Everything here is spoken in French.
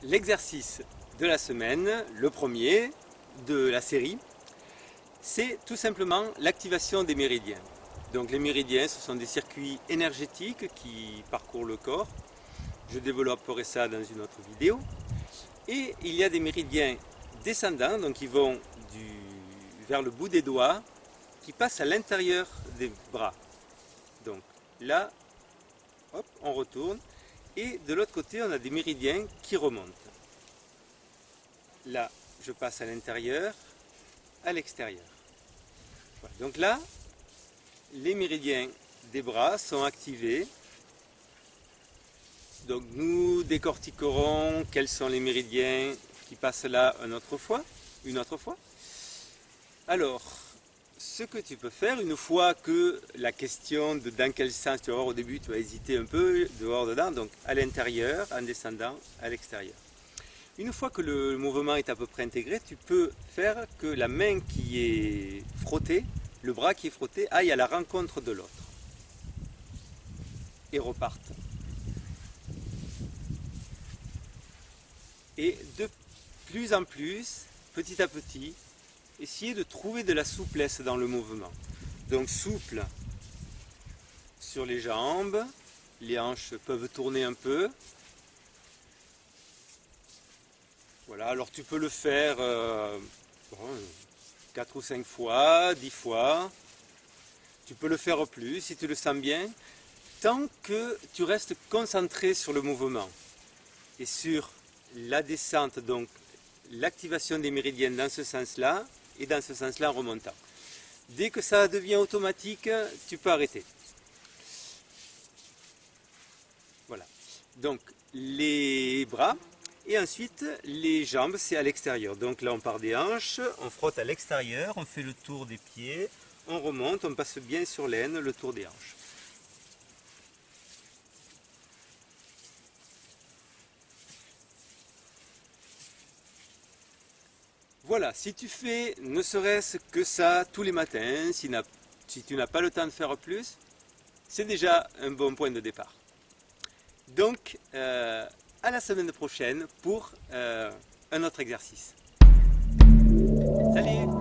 l'exercice de la semaine, le premier de la série, c'est tout simplement l'activation des méridiens. Donc les méridiens, ce sont des circuits énergétiques qui parcourent le corps. Je développerai ça dans une autre vidéo. Et il y a des méridiens descendants, donc qui vont vers le bout des doigts, qui passent à l'intérieur des bras. Donc là, hop, on retourne. Et de l'autre côté, on a des méridiens qui remontent. Là, je passe à l'intérieur, à l'extérieur. Voilà. Donc là, les méridiens des bras sont activés. Donc nous décortiquerons quels sont les méridiens qui passent là une autre fois. Alors, ce que tu peux faire, une fois que la question de dans quel sens tu vas voir au début, tu vas hésiter un peu, dehors, dedans, donc à l'intérieur, en descendant, à l'extérieur. Une fois que le mouvement est à peu près intégré, tu peux faire que la main qui est frottée, le bras qui est frotté, aille à la rencontre de l'autre. Et reparte. Et de plus en plus, petit à petit, essayez de trouver de la souplesse dans le mouvement. Donc souple sur les jambes, les hanches peuvent tourner un peu. Voilà, alors tu peux le faire 4 ou 5 fois, 10 fois. Tu peux le faire plus si tu le sens bien, tant que tu restes concentré sur le mouvement et sur la descente, donc l'activation des méridiens dans ce sens-là et dans ce sens-là en remontant. Dès que ça devient automatique, tu peux arrêter. Voilà. Donc les bras et ensuite les jambes, c'est à l'extérieur. Donc là on part des hanches, on frotte à l'extérieur, on fait le tour des pieds, on remonte, on passe bien sur l'aine, le tour des hanches. Voilà, si tu fais ne serait-ce que ça tous les matins, si tu n'as pas le temps de faire plus, c'est déjà un bon point de départ. Donc, à la semaine prochaine pour un autre exercice. Salut!